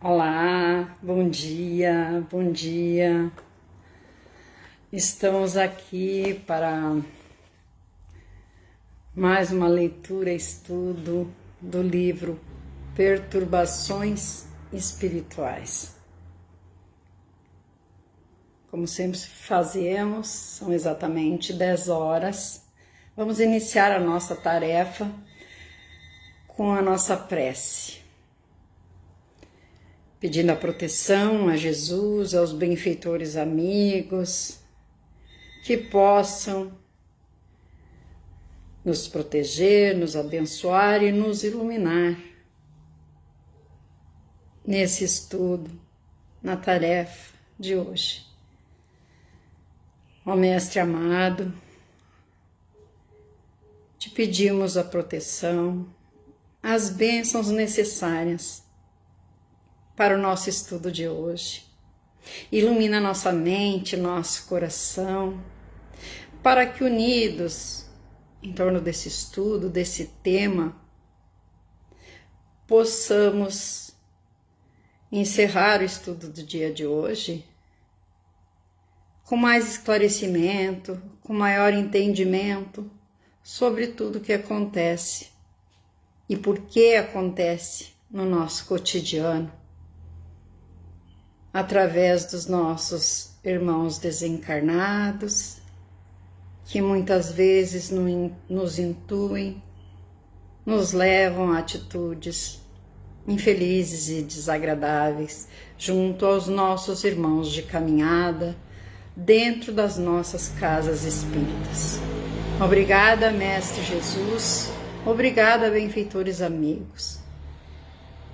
Olá, bom dia, bom dia. Estamos aqui para mais uma leitura e estudo do livro Perturbações Espirituais. Como sempre fazemos, são exatamente 10 horas. Vamos iniciar a nossa tarefa com a nossa prece, pedindo a proteção a Jesus, aos benfeitores amigos, que possam nos proteger, nos abençoar e nos iluminar nesse estudo, na tarefa de hoje. Ó Mestre amado, te pedimos a proteção, as bênçãos necessárias para o nosso estudo de hoje. Ilumina nossa mente, nosso coração, para que unidos em torno desse estudo, desse tema, possamos encerrar o estudo do dia de hoje com mais esclarecimento, com maior entendimento sobre tudo o que acontece e por que acontece no nosso cotidiano, através dos nossos irmãos desencarnados, que muitas vezes nos intuem, nos levam a atitudes infelizes e desagradáveis junto aos nossos irmãos de caminhada, dentro das nossas casas espíritas. Obrigada, Mestre Jesus, obrigada, benfeitores amigos,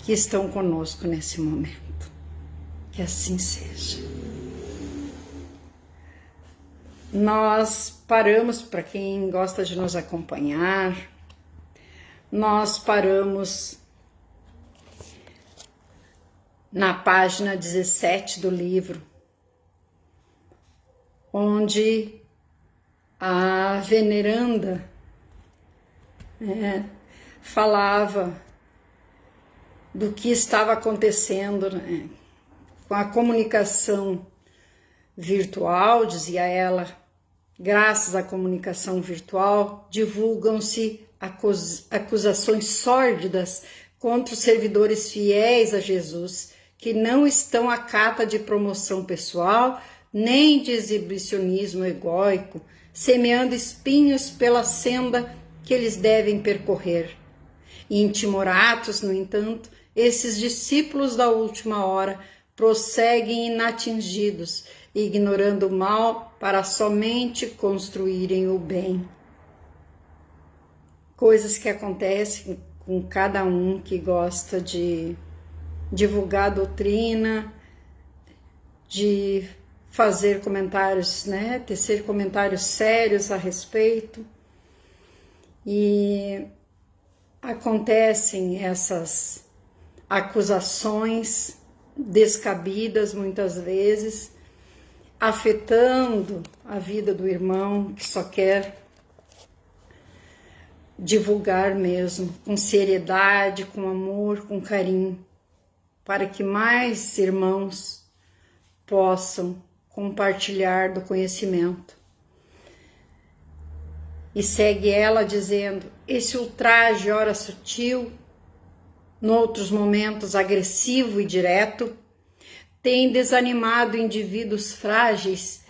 que estão conosco nesse momento. Que assim seja. Nós paramos, para quem gosta de nos acompanhar, nós paramos na página 17 do livro, onde a veneranda falava do que estava acontecendo, com a comunicação virtual, dizia ela. Graças à comunicação virtual, divulgam-se acusações sórdidas contra os servidores fiéis a Jesus, que não estão à cata de promoção pessoal, nem de exibicionismo egóico, semeando espinhos pela senda que eles devem percorrer. Intimoratos, no entanto, esses discípulos da última hora prosseguem inatingidos, ignorando o mal para somente construírem o bem. Coisas que acontecem com cada um que gosta de divulgar a doutrina, de fazer comentários, tecer comentários sérios a respeito. E acontecem essas acusações descabidas muitas vezes, afetando a vida do irmão que só quer divulgar mesmo, com seriedade, com amor, com carinho, para que mais irmãos possam compartilhar do conhecimento. E segue ela dizendo: esse ultraje, ora sutil, noutros momentos agressivo e direto, tem desanimado indivíduos frágeis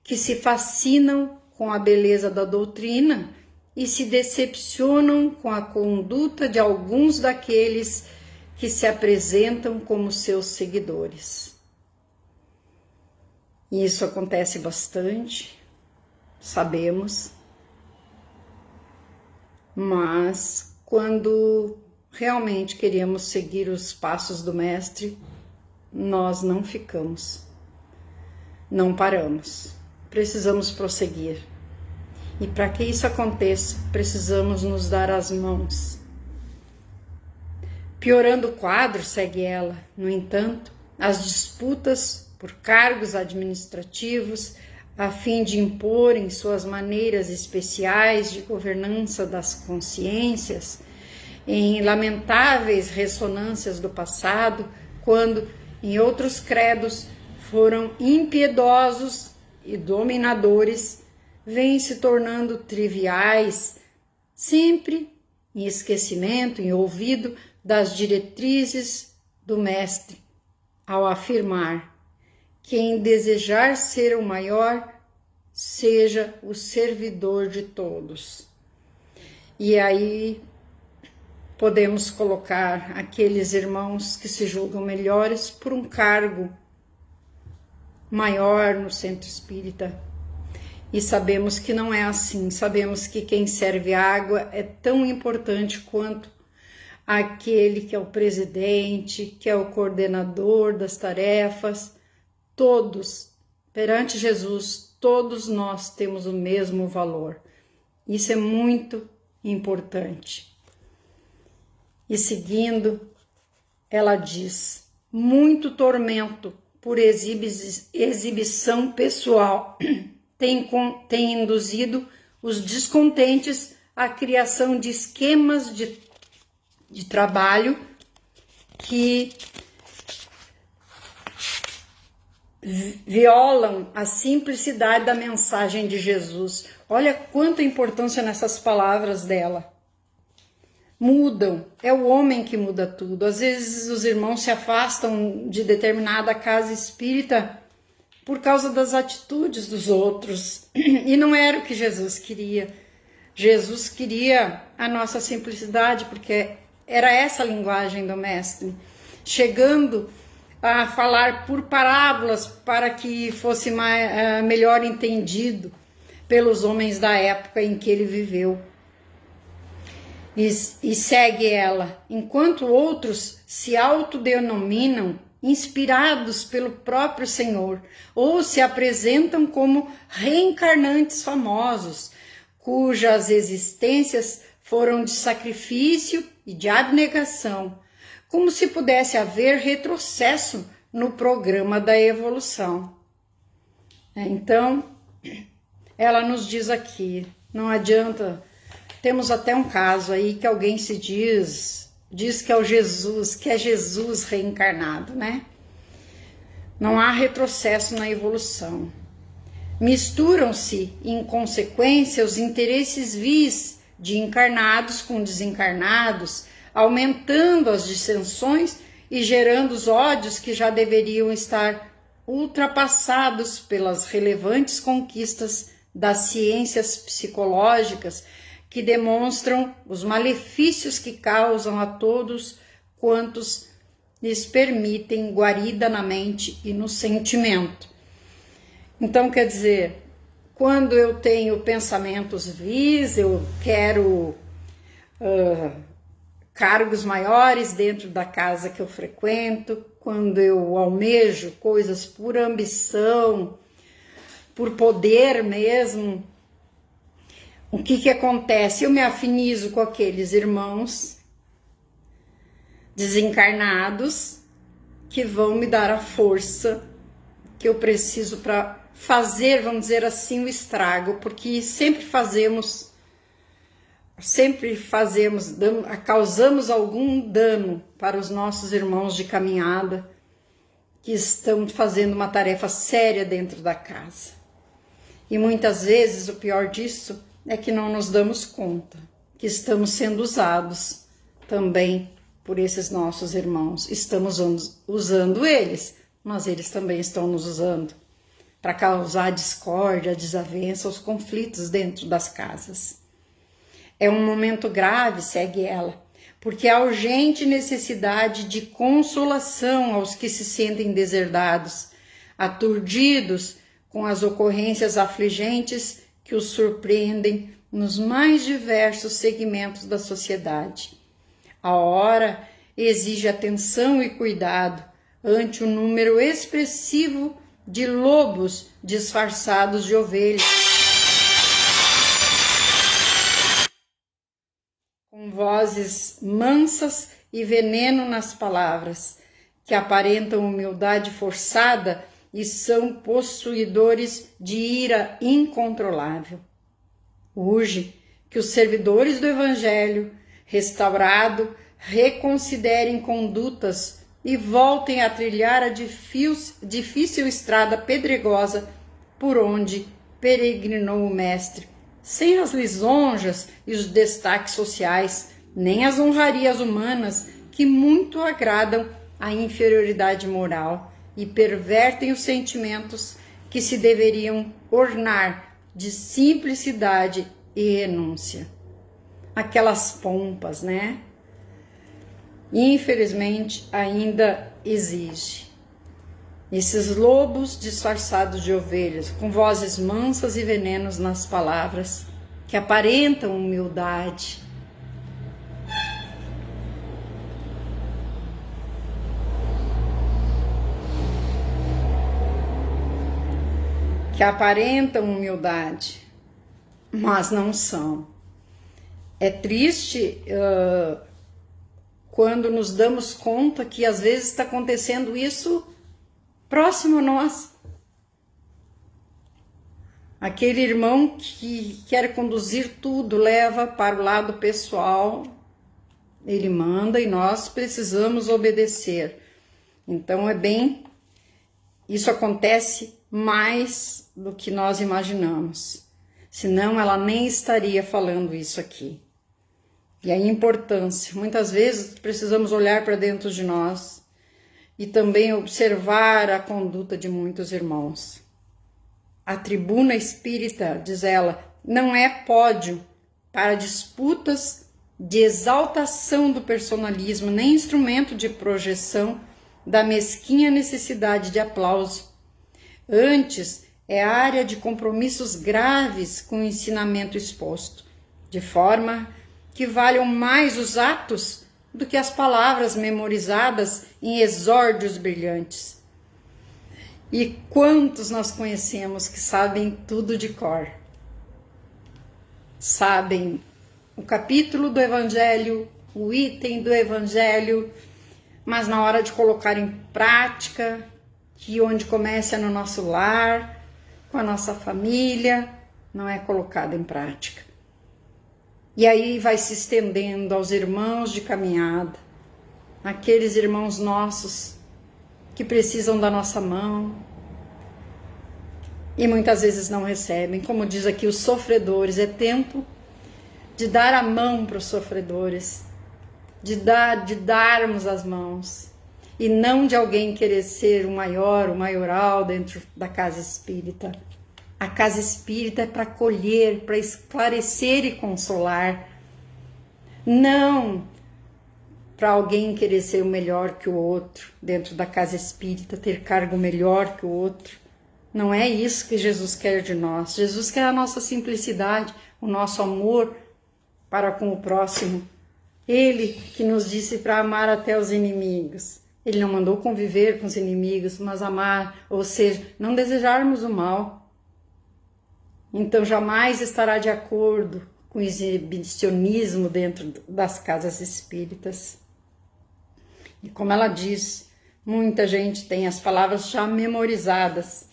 que se fascinam com a beleza da doutrina e se decepcionam com a conduta de alguns daqueles que se apresentam como seus seguidores. E isso acontece bastante, sabemos, mas quando realmente queremos seguir os passos do Mestre, nós não ficamos, não paramos, precisamos prosseguir. E para que isso aconteça, precisamos nos dar as mãos. Piorando o quadro, segue ela, no entanto, as disputas por cargos administrativos, a fim de imporem suas maneiras especiais de governança das consciências, em lamentáveis ressonâncias do passado, quando em outros credos foram impiedosos e dominadores, vêm se tornando triviais, sempre em esquecimento, em ouvido das diretrizes do Mestre, ao afirmar: quem desejar ser o maior, seja o servidor de todos. E aí podemos colocar aqueles irmãos que se julgam melhores por um cargo maior no centro espírita. E sabemos que não é assim. Sabemos que quem serve água é tão importante quanto aquele que é o presidente, que é o coordenador das tarefas. Todos, perante Jesus, todos nós temos o mesmo valor. Isso é muito importante. E seguindo, ela diz: muito tormento por exibição pessoal tem induzido os descontentes à criação de esquemas de trabalho que violam a simplicidade da mensagem de Jesus. Olha quanta importância nessas palavras dela. Mudam, é o homem que muda tudo. Às vezes os irmãos se afastam de determinada casa espírita por causa das atitudes dos outros. E não era o que Jesus queria. Jesus queria a nossa simplicidade, porque era essa a linguagem do Mestre, chegando a falar por parábolas para que fosse melhor entendido pelos homens da época em que ele viveu. E segue ela: enquanto outros se autodenominam inspirados pelo próprio Senhor, ou se apresentam como reencarnantes famosos, cujas existências foram de sacrifício e de abnegação, como se pudesse haver retrocesso no programa da evolução. Então, ela nos diz aqui, não adianta. Temos até um caso aí que alguém se diz que é o Jesus, que é Jesus reencarnado, né? Não há retrocesso na evolução. Misturam-se, em consequência, os interesses vis de encarnados com desencarnados, aumentando as dissensões e gerando os ódios que já deveriam estar ultrapassados pelas relevantes conquistas das ciências psicológicas, que demonstram os malefícios que causam a todos quantos lhes permitem guarida na mente e no sentimento. Então, quer dizer, quando eu tenho pensamentos vis, eu quero cargos maiores dentro da casa que eu frequento, quando eu almejo coisas por ambição, por poder mesmo, o que acontece? Eu me afinizo com aqueles irmãos desencarnados que vão me dar a força que eu preciso para fazer, vamos dizer assim, o estrago, porque causamos algum dano para os nossos irmãos de caminhada que estão fazendo uma tarefa séria dentro da casa. E muitas vezes o pior disso é que não nos damos conta que estamos sendo usados também por esses nossos irmãos. Estamos usando eles, mas eles também estão nos usando para causar discórdia, desavença, os conflitos dentro das casas. É um momento grave, segue ela, porque há urgente necessidade de consolação aos que se sentem deserdados, aturdidos com as ocorrências afligentes que os surpreendem nos mais diversos segmentos da sociedade. A hora exige atenção e cuidado ante o número expressivo de lobos disfarçados de ovelhas, com vozes mansas e veneno nas palavras, que aparentam humildade forçada e são possuidores de ira incontrolável. Urge que os servidores do Evangelho restaurado reconsiderem condutas e voltem a trilhar a difícil estrada pedregosa por onde peregrinou o Mestre, sem as lisonjas e os destaques sociais, nem as honrarias humanas que muito agradam a inferioridade moral e pervertem os sentimentos que se deveriam ornar de simplicidade e renúncia. Aquelas pompas, né? Infelizmente ainda exige. Esses lobos disfarçados de ovelhas, com vozes mansas e venenos nas palavras, que aparentam humildade. Que aparentam humildade, mas não são. É triste quando nos damos conta que às vezes está acontecendo isso próximo a nós. Aquele irmão que quer conduzir tudo, leva para o lado pessoal, ele manda e nós precisamos obedecer. Então isso acontece mais do que nós imaginamos. Senão ela nem estaria falando isso aqui. E a importância, muitas vezes precisamos olhar para dentro de nós e também observar a conduta de muitos irmãos. A tribuna espírita, diz ela, não é pódio para disputas de exaltação do personalismo, nem instrumento de projeção da mesquinha necessidade de aplauso. Antes, é área de compromissos graves com o ensinamento exposto, de forma que valham mais os atos do que as palavras memorizadas em exórdios brilhantes. E quantos nós conhecemos que sabem tudo de cor? Sabem o capítulo do Evangelho, o item do Evangelho, mas na hora de colocar em prática, que onde começa é no nosso lar, com a nossa família, não é colocado em prática. E aí vai se estendendo aos irmãos de caminhada, aqueles irmãos nossos que precisam da nossa mão e muitas vezes não recebem. Como diz aqui, os sofredores, é tempo de dar a mão para os sofredores, de darmos as mãos, e não de alguém querer ser o maior, o maioral dentro da casa espírita. A casa espírita é para acolher, para esclarecer e consolar, não para alguém querer ser o melhor que o outro dentro da casa espírita, ter cargo melhor que o outro. Não é isso que Jesus quer de nós. Jesus quer a nossa simplicidade, o nosso amor para com o próximo. Ele que nos disse para amar até os inimigos. Ele não mandou conviver com os inimigos, mas amar, ou seja, não desejarmos o mal. Então jamais estará de acordo com o exibicionismo dentro das casas espíritas. E como ela diz, muita gente tem as palavras já memorizadas.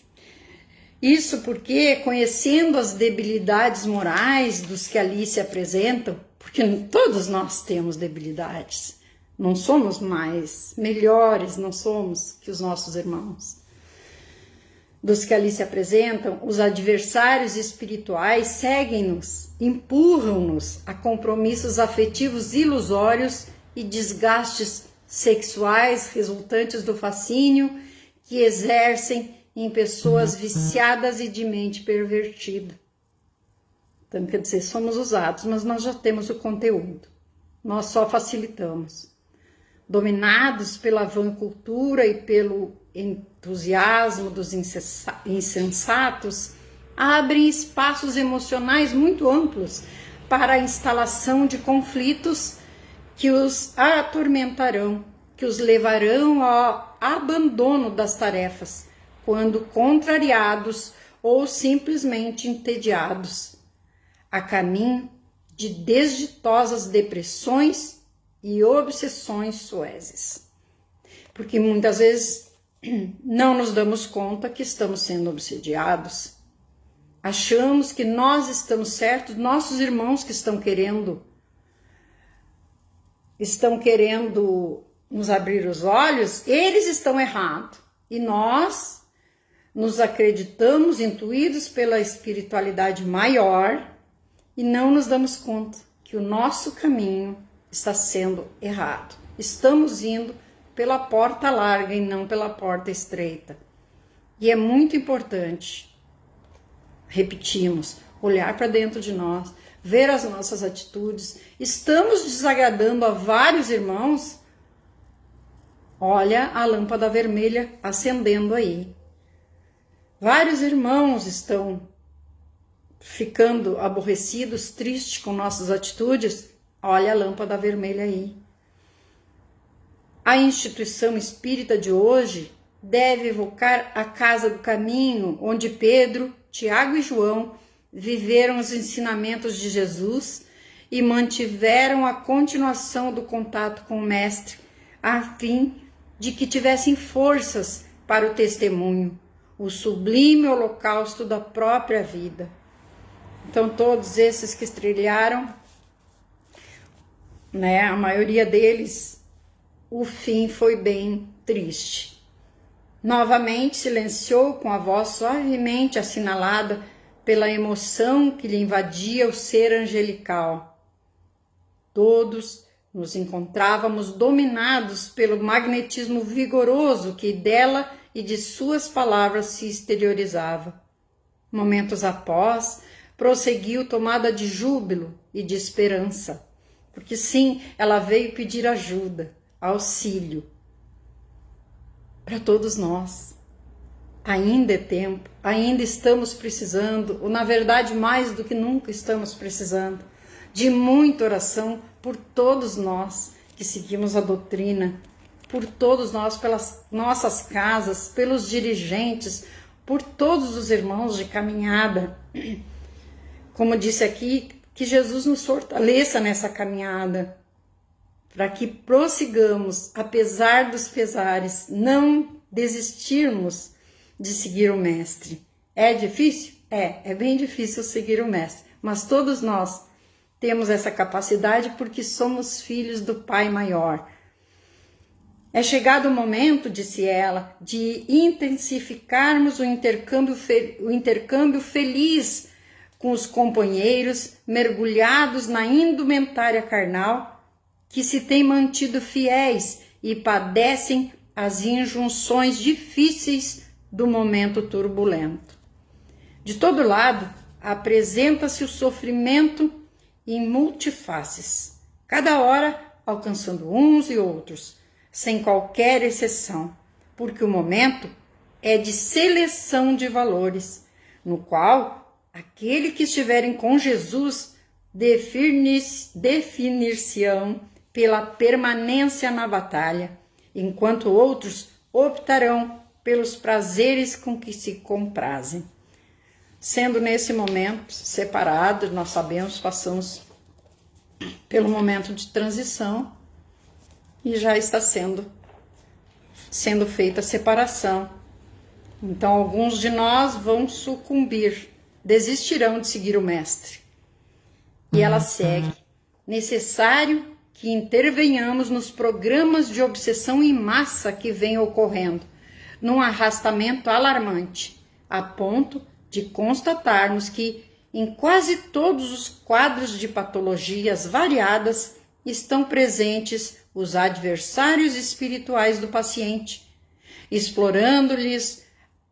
Isso porque, conhecendo as debilidades morais dos que ali se apresentam, porque todos nós temos debilidades, não somos mais melhores, não somos que os nossos irmãos. Dos que ali se apresentam, os adversários espirituais seguem-nos, empurram-nos a compromissos afetivos ilusórios e desgastes sexuais resultantes do fascínio que exercem em pessoas viciadas e de mente pervertida. Então, quer dizer, somos usados, mas nós já temos o conteúdo. Nós só facilitamos. Dominados pela vã cultura e pelo entusiasmo dos insensatos, abrem espaços emocionais muito amplos para a instalação de conflitos que os atormentarão, que os levarão ao abandono das tarefas, quando contrariados ou simplesmente entediados, a caminho de desditosas depressões e obsessões suezes. Porque muitas vezes não nos damos conta que estamos sendo obsediados. Achamos que nós estamos certos, nossos irmãos que estão querendo nos abrir os olhos, eles estão errados. E nós nos acreditamos intuídos pela espiritualidade maior e não nos damos conta que o nosso caminho está sendo errado. Estamos indo pela porta larga e não pela porta estreita. E é muito importante, repetimos, olhar para dentro de nós, ver as nossas atitudes. Estamos desagradando a vários irmãos? Olha a lâmpada vermelha acendendo aí. Vários irmãos estão ficando aborrecidos, tristes com nossas atitudes? Olha a lâmpada vermelha aí. A instituição espírita de hoje deve evocar a casa do caminho, onde Pedro, Tiago e João viveram os ensinamentos de Jesus e mantiveram a continuação do contato com o Mestre, a fim de que tivessem forças para o testemunho, o sublime holocausto da própria vida. Então, todos esses que trilharam, a maioria deles, o fim foi bem triste. Novamente silenciou com a voz suavemente assinalada pela emoção que lhe invadia o ser angelical. Todos nos encontrávamos dominados pelo magnetismo vigoroso que dela e de suas palavras se exteriorizava. Momentos após, prosseguiu tomada de júbilo e de esperança, porque sim, ela veio pedir ajuda, auxílio para todos nós. Ainda é tempo, ainda estamos precisando, ou na verdade mais do que nunca estamos precisando, de muita oração por todos nós que seguimos a doutrina, por todos nós, pelas nossas casas, pelos dirigentes, por todos os irmãos de caminhada. Como disse aqui, que Jesus nos fortaleça nessa caminhada, para que prossigamos, apesar dos pesares, não desistirmos de seguir o Mestre. É difícil? É bem difícil seguir o Mestre, mas todos nós temos essa capacidade porque somos filhos do Pai Maior. É chegado o momento, disse ela, de intensificarmos o intercâmbio feliz com os companheiros mergulhados na indumentária carnal que se têm mantido fiéis e padecem as injunções difíceis do momento turbulento. De todo lado, apresenta-se o sofrimento em multifaces, cada hora alcançando uns e outros, sem qualquer exceção, porque o momento é de seleção de valores, no qual aquele que estiverem com Jesus definir-se-ão pela permanência na batalha, enquanto outros optarão pelos prazeres com que se comprazem. Sendo nesse momento separados, nós sabemos, passamos pelo momento de transição e já está sendo feita a separação. Então, alguns de nós vão sucumbir, desistirão de seguir o Mestre. E ela segue. Necessário que intervenhamos nos programas de obsessão em massa que vem ocorrendo, num arrastamento alarmante, a ponto de constatarmos que em quase todos os quadros de patologias variadas estão presentes os adversários espirituais do paciente, explorando-lhes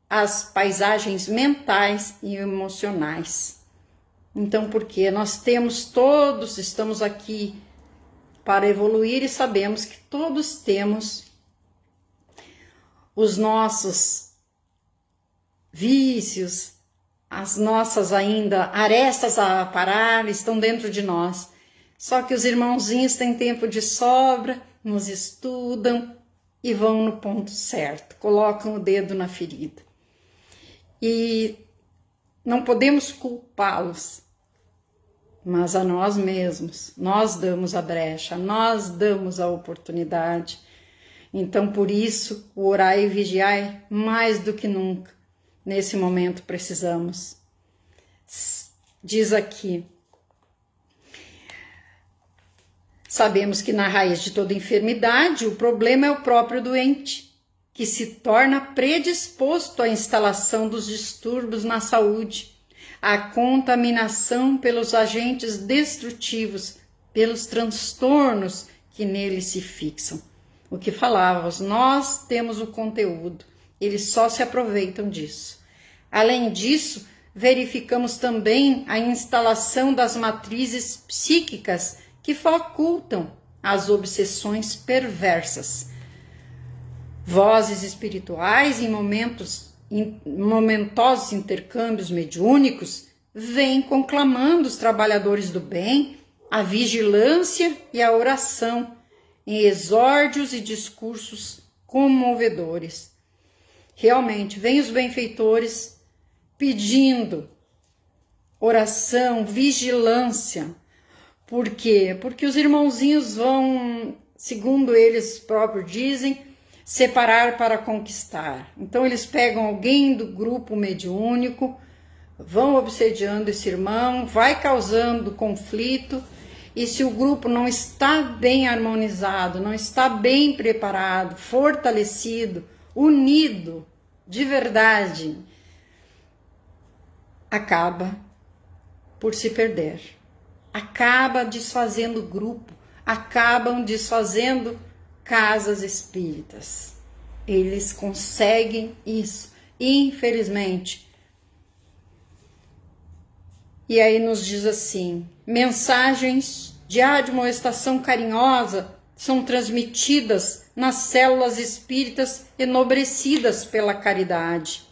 as paisagens mentais e emocionais. Então, porque nós estamos aqui para evoluir e sabemos que todos temos os nossos vícios, as nossas ainda arestas a aparar estão dentro de nós. Só que os irmãozinhos têm tempo de sobra, nos estudam e vão no ponto certo, colocam o dedo na ferida. E não podemos culpá-los, mas a nós mesmos, nós damos a brecha, nós damos a oportunidade. Então, por isso, o orai e vigiai mais do que nunca, nesse momento precisamos. Diz aqui, Sabemos que na raiz de toda enfermidade, o problema é o próprio doente, que se torna predisposto à instalação dos distúrbios na saúde, à contaminação pelos agentes destrutivos, pelos transtornos que nele se fixam. O que falávamos, nós temos o conteúdo, eles só se aproveitam disso. Além disso, verificamos também a instalação das matrizes psíquicas que facultam as obsessões perversas. Vozes espirituais em momentosos intercâmbios mediúnicos vêm conclamando os trabalhadores do bem, a vigilância e a oração, em exórdios e discursos comovedores. Realmente, vêm os benfeitores pedindo oração, vigilância. Por quê? Porque os irmãozinhos vão, segundo eles próprios dizem, separar para conquistar. Então eles pegam alguém do grupo mediúnico, vão obsediando esse irmão, vai causando conflito, e se o grupo não está bem harmonizado, não está bem preparado, fortalecido, unido, de verdade, acaba por se perder. Acaba desfazendo grupo, acabam desfazendo casas espíritas. Eles conseguem isso, infelizmente. E aí nos diz assim: mensagens de admoestação carinhosa são transmitidas nas células espíritas enobrecidas pela caridade.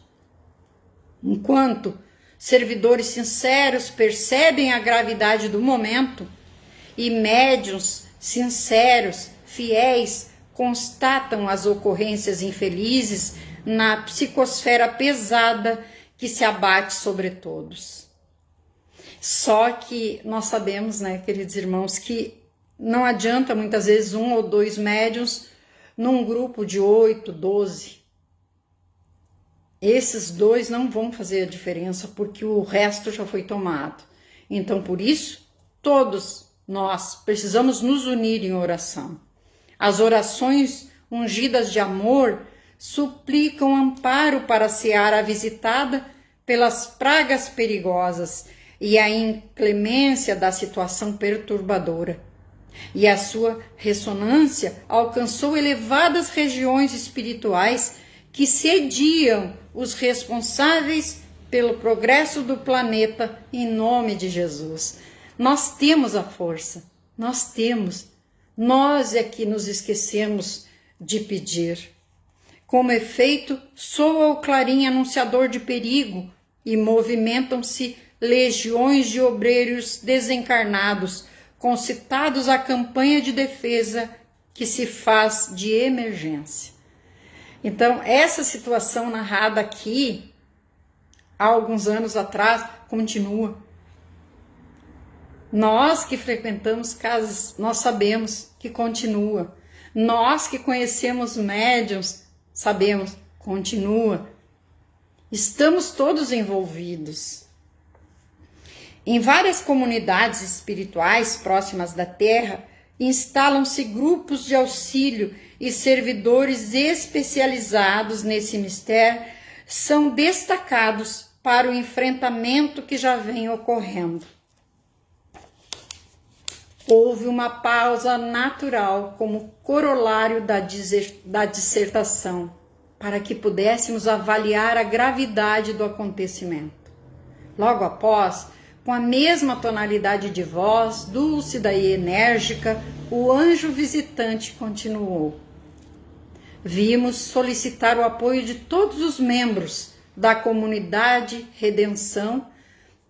Enquanto servidores sinceros percebem a gravidade do momento e médiuns sinceros, fiéis, constatam as ocorrências infelizes na psicosfera pesada que se abate sobre todos. Só que nós sabemos, né, queridos irmãos, que não adianta muitas vezes 1 ou 2 médiuns num grupo de 8, 12. Esses 2 não vão fazer a diferença porque o resto já foi tomado. Então, por isso, todos nós precisamos nos unir em oração. As orações ungidas de amor suplicam amparo para a seara visitada pelas pragas perigosas e a inclemência da situação perturbadora. E a sua ressonância alcançou elevadas regiões espirituais que sediam os responsáveis pelo progresso do planeta em nome de Jesus. Nós temos a força, nós temos. Nós é que nos esquecemos de pedir. Como efeito, soa o clarim anunciador de perigo e movimentam-se legiões de obreiros desencarnados, concitados à campanha de defesa que se faz de emergência. Então, essa situação narrada aqui, há alguns anos atrás, continua. Nós que frequentamos casas, nós sabemos que continua. Nós que conhecemos médiuns, sabemos, continua. Estamos todos envolvidos. Em várias comunidades espirituais próximas da Terra, instalam-se grupos de auxílio e servidores especializados nesse mistério são destacados para o enfrentamento que já vem ocorrendo. Houve uma pausa natural como corolário da dissertação, para que pudéssemos avaliar a gravidade do acontecimento. Logo após, com a mesma tonalidade de voz, dúlcida e enérgica, o anjo visitante continuou. Vimos solicitar o apoio de todos os membros da comunidade Redenção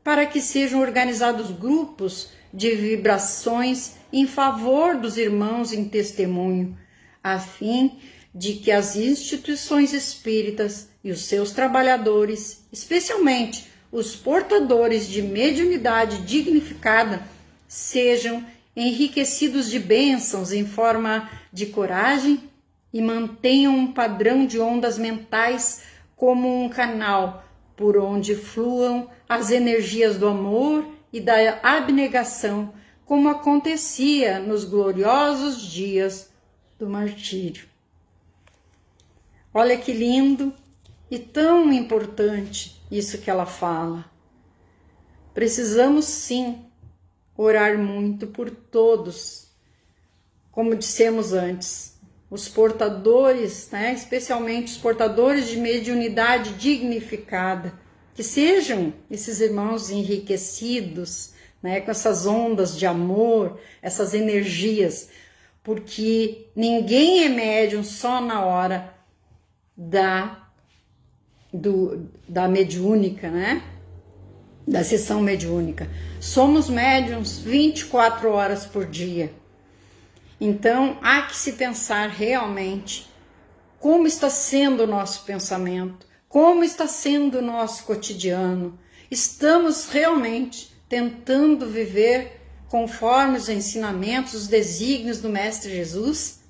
para que sejam organizados grupos de vibrações em favor dos irmãos em testemunho, a fim de que as instituições espíritas e os seus trabalhadores, especialmente os portadores de mediunidade dignificada, sejam enriquecidos de bênçãos em forma de coragem e mantenham um padrão de ondas mentais como um canal por onde fluam as energias do amor e da abnegação como acontecia nos gloriosos dias do martírio. Olha que lindo e tão importante isso que ela fala. Precisamos sim orar muito por todos, como dissemos antes, os portadores, né, especialmente os portadores de mediunidade dignificada, que sejam esses irmãos enriquecidos, né, com essas ondas de amor, essas energias, porque ninguém é médium só na hora da mediúnica, né? Da sessão mediúnica. Somos médiums 24 horas por dia. Então, há que se pensar realmente como está sendo o nosso pensamento, como está sendo o nosso cotidiano. Estamos realmente tentando viver conforme os ensinamentos, os desígnios do Mestre Jesus?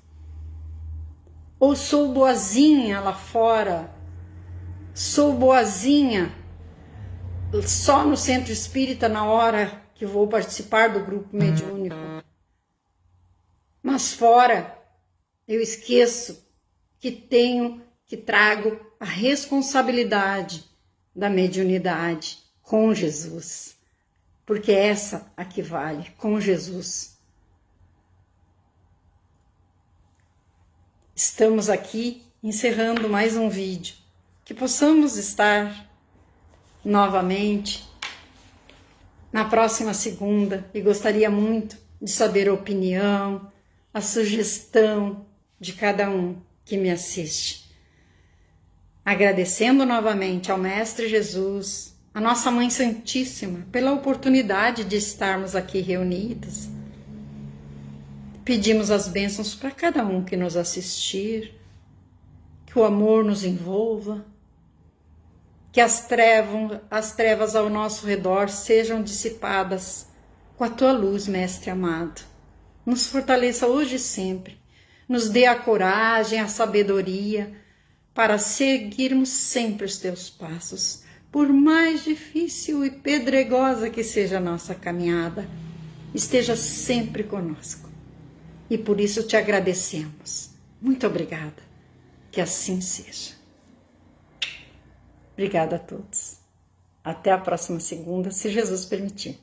Ou sou boazinha lá fora? Sou boazinha só no centro espírita na hora que vou participar do grupo mediúnico? Mas fora, eu esqueço que trago a responsabilidade da mediunidade com Jesus. Porque essa a que vale, com Jesus. Estamos aqui encerrando mais um vídeo. Que possamos estar novamente na próxima segunda e gostaria muito de saber a opinião, a sugestão de cada um que me assiste. Agradecendo novamente ao Mestre Jesus, a nossa Mãe Santíssima, pela oportunidade de estarmos aqui reunidas. Pedimos as bênçãos para cada um que nos assistir, que o amor nos envolva, que as trevas ao nosso redor sejam dissipadas com a tua luz, Mestre amado. Nos fortaleça hoje e sempre, nos dê a coragem, a sabedoria para seguirmos sempre os teus passos, por mais difícil e pedregosa que seja a nossa caminhada. Esteja sempre conosco e por isso te agradecemos. Muito obrigada, que assim seja. Obrigada a todos. Até a próxima segunda, se Jesus permitir.